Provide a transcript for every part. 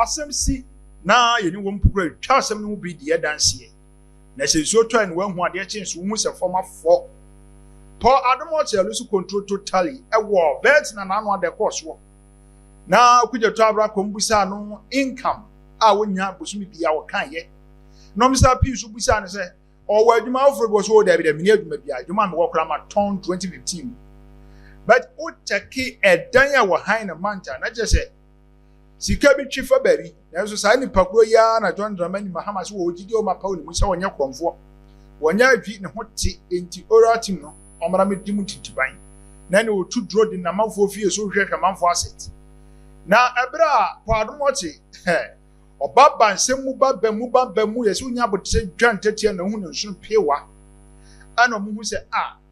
asem si na ye ni wo mpukura twa asem no bi de dance ye na se so twa no wahu ade chen so hu se former 4 Paul Ademoche lose control totally e wo bet na nanu ade course wo na Okudzeto abra kombusa no income a wonya bosumi bia wo kan ye no misa piece busa no se o wa adwuma ofro bo so da bi da mini adwuma bia adwuma me wo kra ma ton 2015 but o take edan ya wo han na manta na je se sika bi twifa bari na so sa ni pakro ya na John Dramani Mahama so wo gidi o ma pa oni mu se wonya kromfo wonya adwi ne hote enti oral team no omara me dimu titiban na ne o tu draw din na manfo fie so hwehwe manfo asset na ebra Ademoche Obaba nsemu ba mu yesi unya botse dwantetie na hu ne nso pewa ana mu hu se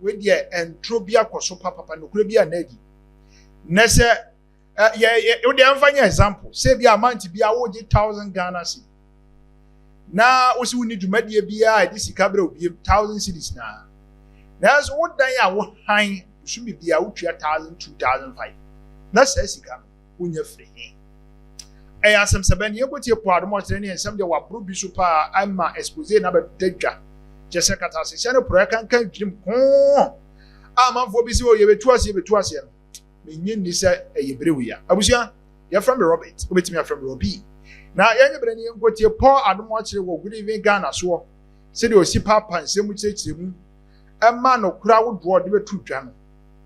we de entro bia koso papa no kura bia na adi na se we de amfanya example say bia amount bia wo je 1000 Ghana cedi na wo si woni dwumadie bia edi sika bra obi 1000 cedis na so wo dan ya wo han so bia wo tua 1000 2005 na se sika unya free asem sebani yegotie po Ademoche ne ensem de wabro bi so pa ama expose na ba dadwa jese kata se ne pro kan dwim ko amanfo bi se o yebetu ase no menye ni se eyebrewu ya abusua ya from Robert obetimi ya from Robi na yenye bre ne yegotie po Ademoche wo good even Ghana so se de osi papa nsem kyekire mu ama no kura wo do de betu dwa no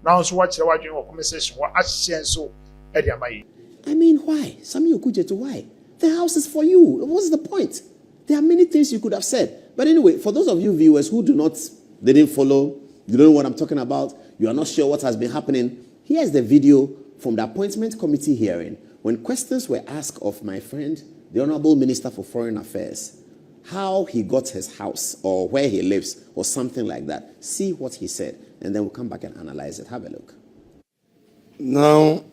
na so wa kire wadwen wo conversation wa ahye so e de amaye. I mean, why? Sami Okudzeto, why? The house is for you. What's the point? There are many things you could have said. But anyway, for those of you viewers who didn't follow, you don't know what I'm talking about, you are not sure what has been happening, here's the video from the appointment committee hearing when questions were asked of my friend, the Honorable Minister for Foreign Affairs, how he got his house or where he lives or something like that. See what he said, and then we'll come back and analyze it. Have a look. Now,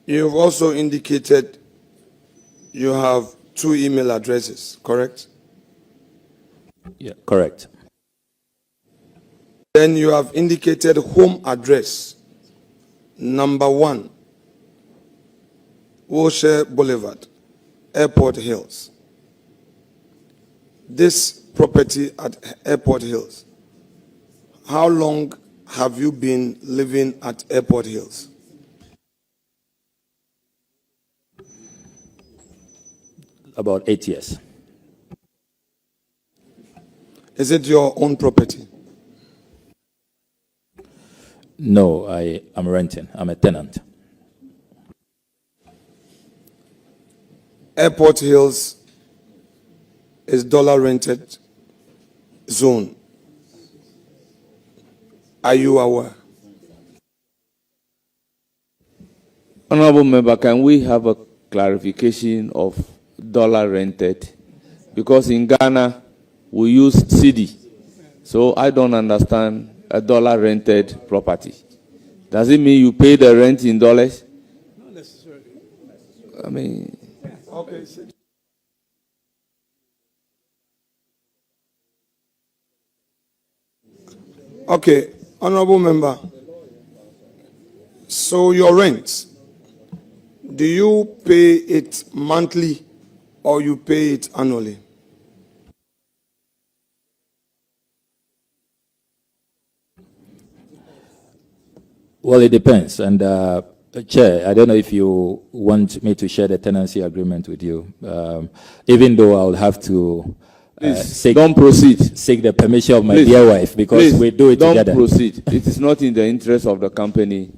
you've also indicated you have 2 email addresses, correct? Yeah, correct. Then you have indicated home address, number 1, Wilshire Boulevard, Airport Hills. This property at Airport Hills, how long have you been living at Airport Hills? About 8 years. Is it your own property? No, I am renting. I'm a tenant. Airport Hills is dollar rented zone. Are you aware? Honorable Member, can we have a clarification of dollar rented? Because in Ghana, we use cedi. So I don't understand a dollar rented property. Does it mean you pay the rent in dollars? Not necessarily. I mean... Okay. Okay, Honorable Member. So your rent, do you pay it monthly or you pay it annually? Well, it depends. And Chair, I don't know if you want me to share the tenancy agreement with you, even though I'll have to don't proceed. Seek the permission of my dear wife, because we do it together. Don't proceed. It is not in the interest of the company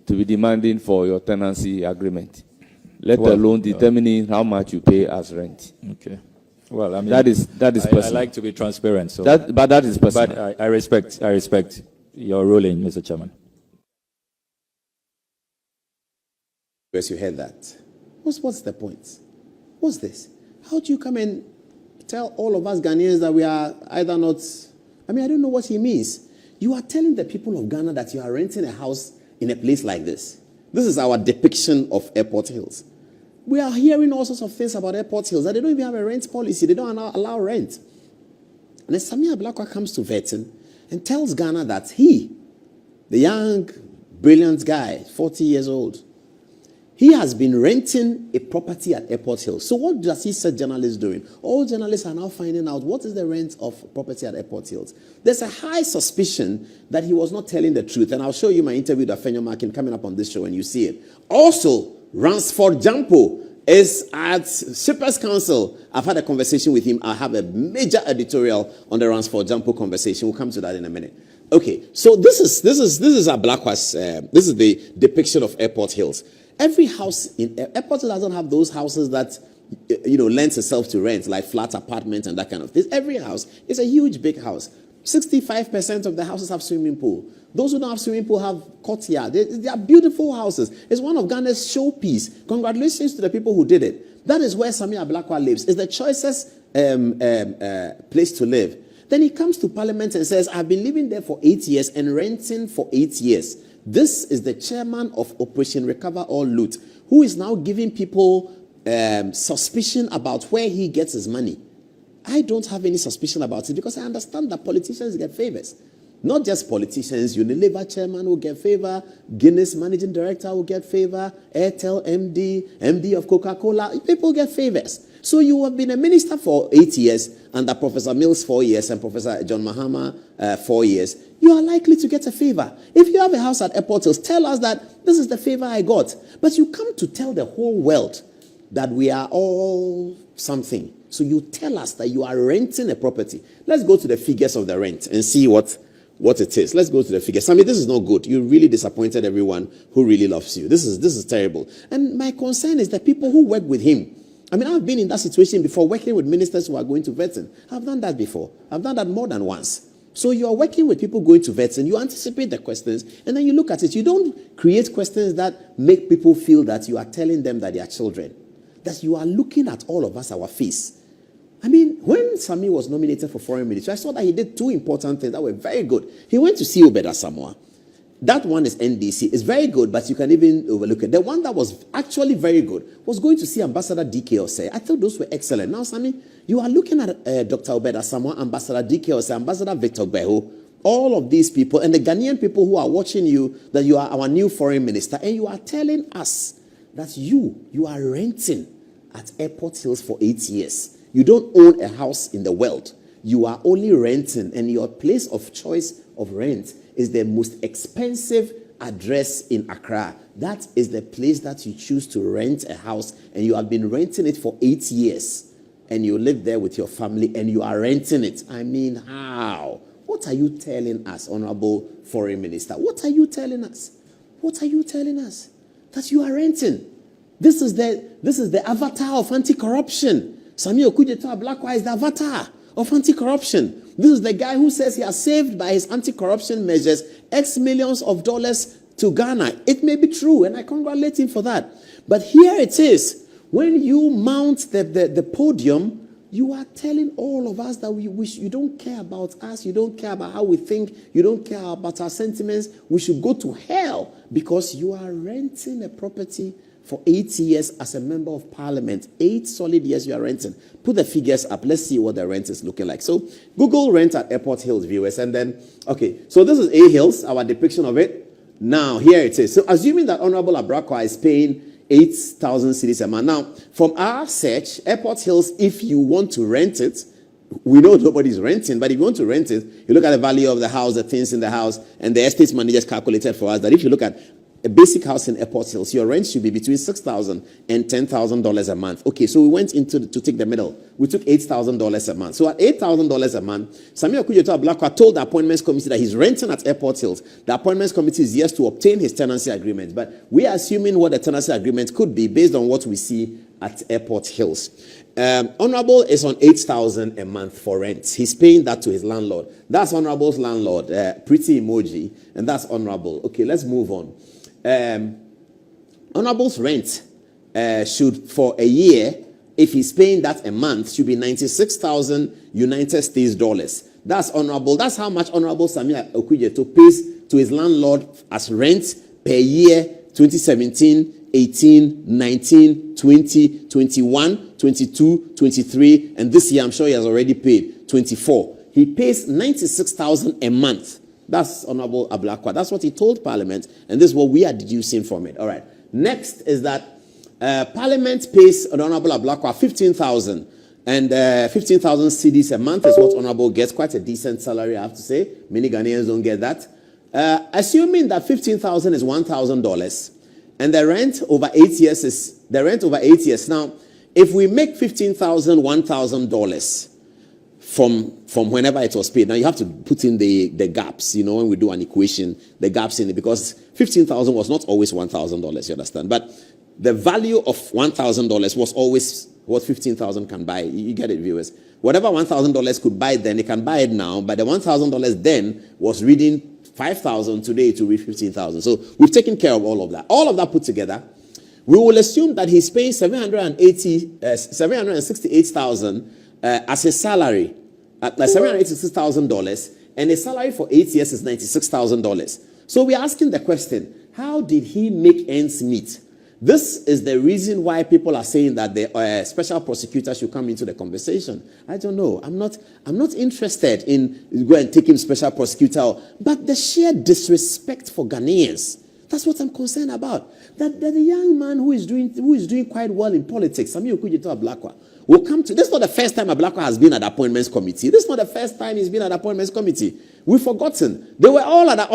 to be demanding for your tenancy agreement, let alone determining how much you pay as rent. Okay. Well, I mean, that is personal. I like to be transparent. So but that is personal. But I respect your ruling, Mr. Chairman. Yes, you heard that. What's the point? What's this? How do you come and tell all of us Ghanaians that we are either not... I mean, I don't know what he means. You are telling the people of Ghana that you are renting a house in a place like this. This is our depiction of Airport Hills. We are hearing all sorts of things about Airport Hills, that they don't even have a rent policy. They don't allow rent. And then Samia Blakwa comes to Vetin and tells Ghana that he, the young, brilliant guy, 40 years old, He has been renting a property at Airport Hill. So what does he say journalists doing? All journalists are now finding out what is the rent of property at Airport Hills. There's a high suspicion that he was not telling the truth. And I'll show you my interview with Afenyo Markin coming up on this show when you see it. Also, Ransford Jampo is at Shippers Council. I've had a conversation with him. I have a major editorial on the Ransford Jampo conversation. We'll come to that in a minute. Okay, so this is a Black Horse. This is the depiction of Airport Hills. Every house in Airport Hill doesn't have those houses that lends itself to rent, like flat apartments and that kind of thing. Every house is a huge big house. 65% of the houses have swimming pool. Those who don't have swimming pool have courtyard. They are beautiful houses. It's one of Ghana's showpiece. Congratulations to the people who did it. That is where Samia Ablakwa lives. It's the choicest place to live. Then he comes to Parliament and says, I've been living there for 8 years and renting for 8 years. This is the chairman of Operation Recover or Loot, who is now giving people suspicion about where he gets his money. I don't have any suspicion about it because I understand that politicians get favors. Not just politicians, Unilever chairman will get favor, Guinness managing director will get favor, Airtel MD of Coca-Cola, people get favors. So you have been a minister for 8 years, under Professor Mills 4 years, and Professor John Mahama 4 years. You are likely to get a favor. If you have a house at Airport Hills, tell us that this is the favor I got. But you come to tell the whole world that we are all something. So you tell us that you are renting a property. Let's go to the figures of the rent and see what it is. Let's go to the figures. Sammy, this is not good. You really disappointed everyone who really loves you. This is terrible. And my concern is the people who work with him. I mean, I've been in that situation before, working with ministers who are going to vetting. I've done that before. I've done that more than once. So you're working with people going to vetting, you anticipate the questions, and then you look at it. You don't create questions that make people feel that you are telling them that they are children, that you are looking at all of us, our face. I mean, when Sami was nominated for foreign ministry, I saw that he did two important things that were very good. He went to see Obeda Samoa. That one is NDC. It's very good, but you can even overlook it. The one that was actually very good was going to see Ambassador DK Osei. I thought those were excellent. Now, Sami, you are looking at Dr. Obeda Samoa, Ambassador DK Osei, Ambassador Victor Beho, all of these people, and the Ghanaian people who are watching you, that you are our new foreign minister, and you are telling us that you are renting at Airport Hills for 8 years. You don't own a house in the world. You are only renting, and your place of choice of rent is the most expensive address in Accra. That is the place that you choose to rent a house, and you have been renting it for 8 years, and you live there with your family, and you are renting it. I mean, how? What are you telling us, Honorable Foreign Minister? What are you telling us? What are you telling us? That you are renting. This is the avatar of anti-corruption. Sami Okudzeto Ablakwa is the avatar of anti-corruption. This is the guy who says he has saved by his anti-corruption measures X millions of dollars to Ghana. It may be true, and I congratulate him for that. But here it is. When you mount the podium, you are telling all of us that you don't care about us, you don't care about how we think, you don't care about our sentiments. We should go to hell because you are renting a property for 8 years as a member of parliament. 8 solid years you are renting. Put the figures up. Let's see what the rent is looking like. So Google rent at Airport Hills, viewers. And then, okay, so this is A Hills, our depiction of it. Now, here it is. So assuming that Honorable Ablakwa is paying 8,000 cedis a month. Now, from our search, Airport Hills, if you want to rent it, we know nobody's renting, but if you want to rent it, you look at the value of the house, the things in the house, and the estate managers calculated for us that if you look at a basic house in Airport Hills, your rent should be between $6,000 and $10,000 a month. Okay, so we went to take the middle. We took $8,000 a month. So at $8,000 a month, Sami Okudzeto Ablakwa told the appointments committee that he's renting at Airport Hills. The appointments committee is yes to obtain his tenancy agreement, but we are assuming what the tenancy agreement could be based on what we see at Airport Hills. Honorable is on $8,000 a month for rent. He's paying that to his landlord. That's Honorable's landlord, pretty emoji, and that's Honorable. Okay, let's move on. Honorable's rent should, for a year, if he's paying that a month, should be 96,000 United States dollars. That's Honorable. That's how much Honorable Sami Okudzeto pays to his landlord as rent per year, 2017, 18, 19, 20, 21, 22, 23, and this year I'm sure he has already paid 24. He pays 96,000 a month. That's Honorable Ablakwa. That's what he told Parliament, and this is what we are deducing from it. All right. Next is that Parliament pays Honorable Ablakwa 15,000, and 15,000 cedis a month is what Honorable gets. Quite a decent salary, I have to say. Many Ghanaians don't get that. Assuming that 15,000 is $1,000, and the rent over 8 years is now. If we make $15,000 $1,000 from whenever it was paid, now you have to put in the gaps. You know, when we do an equation, the gaps in it, because 15,000 was not always $1,000. You understand? But the value of $1,000 was always what 15,000 can buy. You get it, viewers? Whatever $1,000 could buy then, it can buy it now. But the $1,000 then was reading 5,000. Today to read 15,000. So we've taken care of all of that. All of that put together, we will assume that he's paying $768,000 as his salary, $786,000, and his salary for 8 years is $96,000. So we're asking the question: how did he make ends meet? This is the reason why people are saying that the special prosecutor should come into the conversation. I don't know. I'm not interested in going and taking special prosecutor, but the sheer disrespect for Ghanaians. That's what I'm concerned about. That the young man who is doing quite well in politics, Okudzeto Ablakwa, will come to. This is not the first time Ablakwa has been at the appointments committee. This is not the first time he's been at the appointments committee. We've forgotten. They were all at the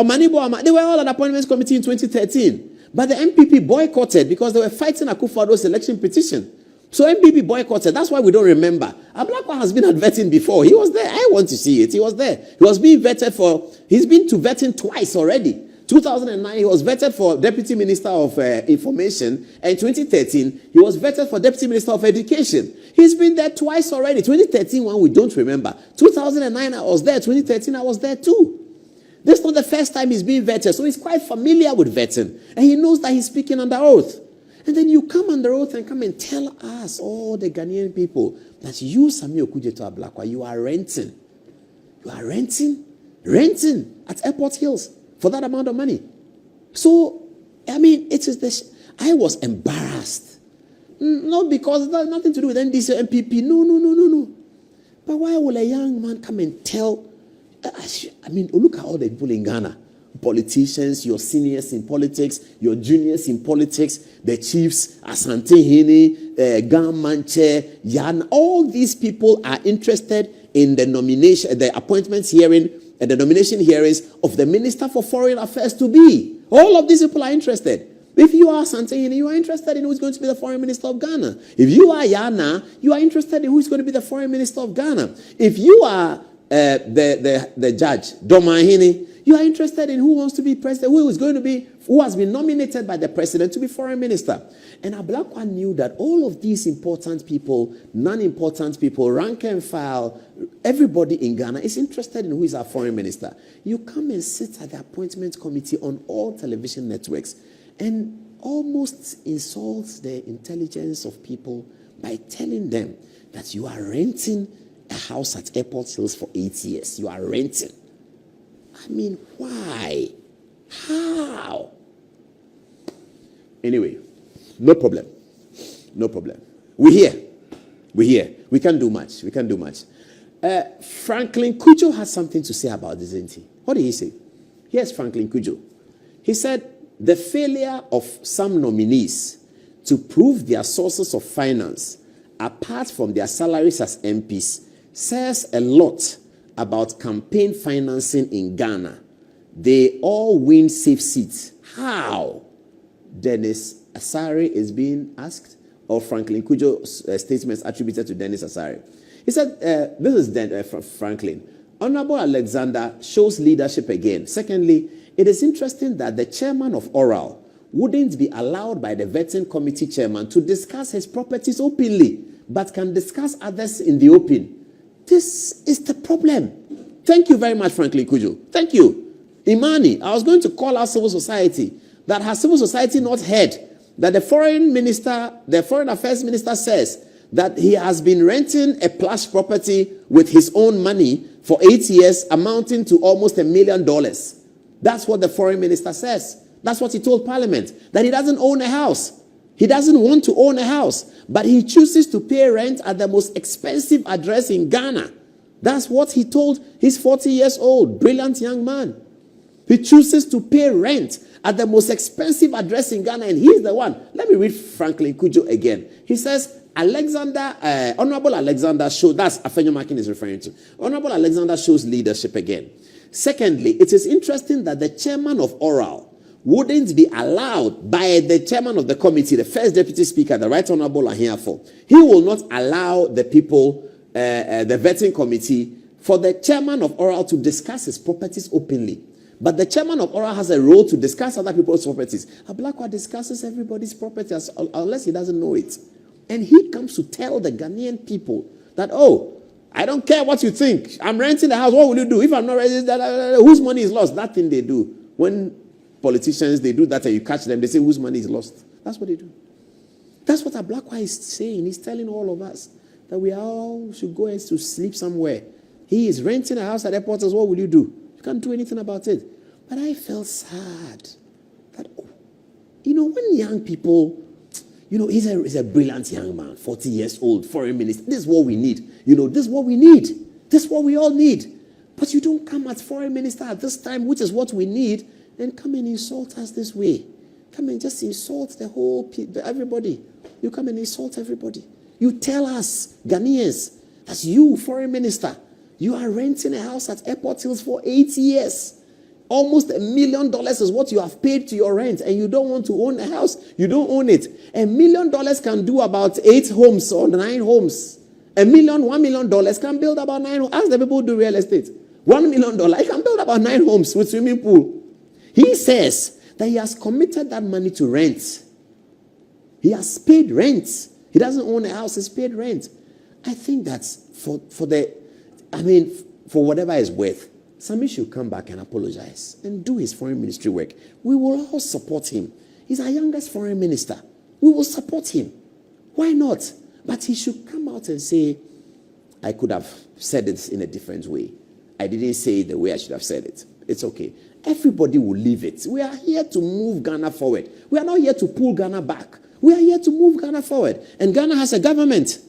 appointments committee in 2013. But the MPP boycotted because they were fighting Akufo-Addo's election petition. So MPP boycotted. That's why we don't remember. Ablakwa has been at vetting before. He was there. I want to see it. He was there. He was being vetted for. He's been to vetting twice already. 2009, he was vetted for Deputy Minister of Information. And 2013, he was vetted for Deputy Minister of Education. He's been there twice already. 2013 one we don't remember. 2009 I was there. 2013 I was there too. This is not the first time he's being vetted, so he's quite familiar with vetting. And he knows that he's speaking under oath. And then you come under oath and come and tell us, all the Ghanaian people, that you, Samuel Okudzeto Ablakwa, you are renting. You are renting at Airport Hills for that amount of money. So, I mean, it is this. I was embarrassed. Not because it has nothing to do with NDC or MPP. No. But why will a young man come and tell? I mean, look at all the people in Ghana. Politicians, your seniors in politics, your juniors in politics, the chiefs, Ashanti, Gamanche, Yan, all these people are interested in the nomination, the appointments hearing, and the nomination hearings of the Minister for Foreign Affairs to be. All of these people are interested. If you are Ashanti, you are interested in who's going to be the Foreign Minister of Ghana. If you are Yana, you are interested in who's going to be the Foreign Minister of Ghana. If you are the judge, Domahini, you are interested in who wants to be president, who has been nominated by the president to be foreign minister. And Ablakwa knew that all of these important people, non-important people, rank and file, everybody in Ghana is interested in who is our foreign minister. You come and sit at the appointment committee on all television networks and almost insult the intelligence of people by telling them that you are renting a house at Airport Hills for 8 years. You are renting. I mean, why? How? Anyway, no problem. We're here. We can't do much. Franklin Cudjoe has something to say about this, isn't he? What did he say? Here's Franklin Cudjoe. He said, the failure of some nominees to prove their sources of finance apart from their salaries as MPs says a lot about campaign financing in Ghana. They all win safe seats. How? Dennis Asare is being asked, or Franklin Cudjoe's statements attributed to Dennis Asare. He said, this is Franklin. Honorable Alexander shows leadership again. Secondly, it is interesting that the chairman of Oral wouldn't be allowed by the vetting committee chairman to discuss his properties openly, but can discuss others in the open. This is the problem. Thank you very much, Franklin Cudjoe. Thank you. Imani, I was going to call out civil society. That has civil society not heard that the foreign affairs minister says that he has been renting a plush property with his own money for 8 years, amounting to almost $1 million. That's what the foreign minister says. That's what he told Parliament, that he doesn't own a house. He doesn't want to own a house, but he chooses to pay rent at the most expensive address in Ghana. That's what he told. He's 40 years old, brilliant young man. He chooses to pay rent at the most expensive address in Ghana, and he's the one. Let me read Franklin Kujo again. He says, Honorable Alexander shows, that's Afenyo Makin is referring to. Honorable Alexander shows leadership again. Secondly, it is interesting that the chairman of Oral wouldn't be allowed by the chairman of the committee, the first deputy speaker, the Right Honorable Ahiafo. He will not allow the people, the vetting committee, for the chairman of Oral to discuss his properties openly. But the chairman of Oral has a role to discuss other people's properties. Ablakwa discusses everybody's properties unless he doesn't know it. And he comes to tell the Ghanaian people that, oh, I don't care what you think. I'm renting the house. What will you do? If I'm not renting, whose money is lost? That thing they do. When politicians, they do that and you catch them, they say, whose money is lost? That's what they do. That's what Ablakwa is saying. He's telling all of us that we all should go and to sleep somewhere. He is renting a house at airport. What will you do? You can't do anything about it. But I felt sad that, when young people, he's a brilliant young man, 40 years old, foreign minister. This is what we need. This is what we need. This is what we all need. But you don't come as foreign minister at this time, which is what we need, and come and insult us this way. Come and just insult the whole everybody. You come and insult everybody. You tell us, Ghanaians, that's you, foreign minister. You are renting a house at Airport Hills for 8 years. Almost $1 million is what you have paid to your rent, and you don't want to own a house. You don't own it. $1 million can do about 8 homes or 9 homes. $1 million can build about 9 homes. Ask the people who do real estate. $1 million, he can build about 9 homes with swimming pool. He says that he has committed that money to rent. He has paid rent. He doesn't own a house, he's paid rent. I think that's for whatever it's worth, Sami should come back and apologize and do his foreign ministry work. We will all support him. He's our youngest foreign minister. We will support him. Why not? But he should come out and say, I could have said it in a different way. I didn't say it the way I should have said it. It's okay. Everybody will leave it. We are here to move Ghana forward. We are not here to pull Ghana back. We are here to move Ghana forward. And Ghana has a government.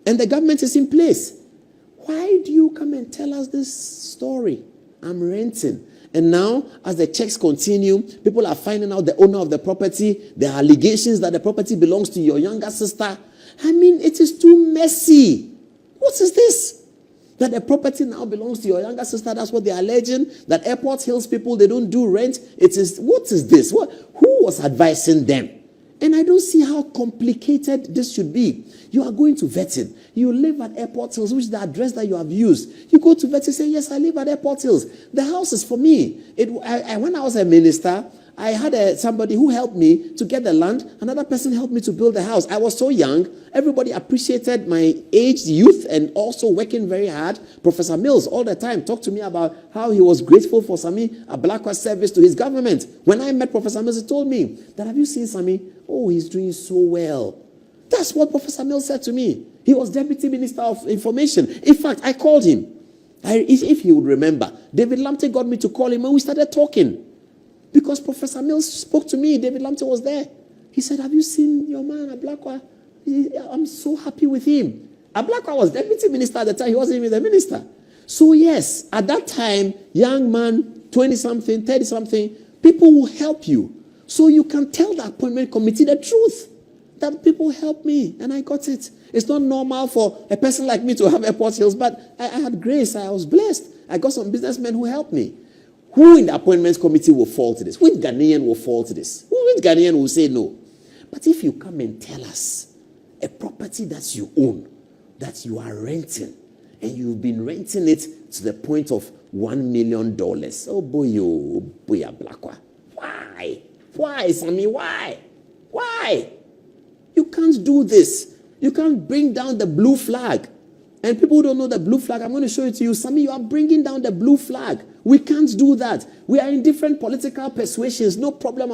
And the government is in place. Why do you come and tell us this story? I'm renting. And now, as the checks continue, people are finding out the owner of the property. There are allegations that the property belongs to your younger sister. It is too messy. What is this? That the property now belongs to your younger sister. That's what they're alleging. That Airport Hills people, they don't do rent. What is this? Who was advising them? And I don't see how complicated this should be. You are going to vetting. You live at Airport Hills, which is the address that you have used. You go to vetting, say, yes, I live at Airport Hills. The house is for me. When I was a minister, I had somebody who helped me to get the land. Another person helped me to build the house. I was so young. Everybody appreciated my age, youth, and also working very hard. Professor Mills all the time talked to me about how he was grateful for Sami Ablakwa's service to his government. When I met Professor Mills, he told me that, have you seen Sami? Oh, he's doing so well. That's what Professor Mills said to me. He was Deputy Minister of Information. In fact, I called him. If he would remember, David Lamptey got me to call him and we started talking. Because Professor Mills spoke to me, David Lamptey was there. He said, have you seen your man, Ablakwa? I'm so happy with him. Ablakwa was Deputy Minister at the time. He wasn't even the minister. So yes, at that time, young man, 20-something, 30-something, people will help you. So you can tell the appointment committee the truth. That people helped me and I got it. It's not normal for a person like me to have Airport Hills, but I had grace. I was blessed. I got some businessmen who helped me. Who in the appointments committee will fall to this? Which Ghanaian will fall to this? Which Ghanaian will say no? But if you come and tell us a property that you own, that you are renting, and you've been renting it to the point of $1 million, oh boy, Ablakwa. Why? Why, Sami? Why? Why? You can't do this. You can't bring down the blue flag. And people who don't know the blue flag, I'm going to show it to you. Sami, you are bringing down the blue flag. We can't do that. We are in different political persuasions. No problem about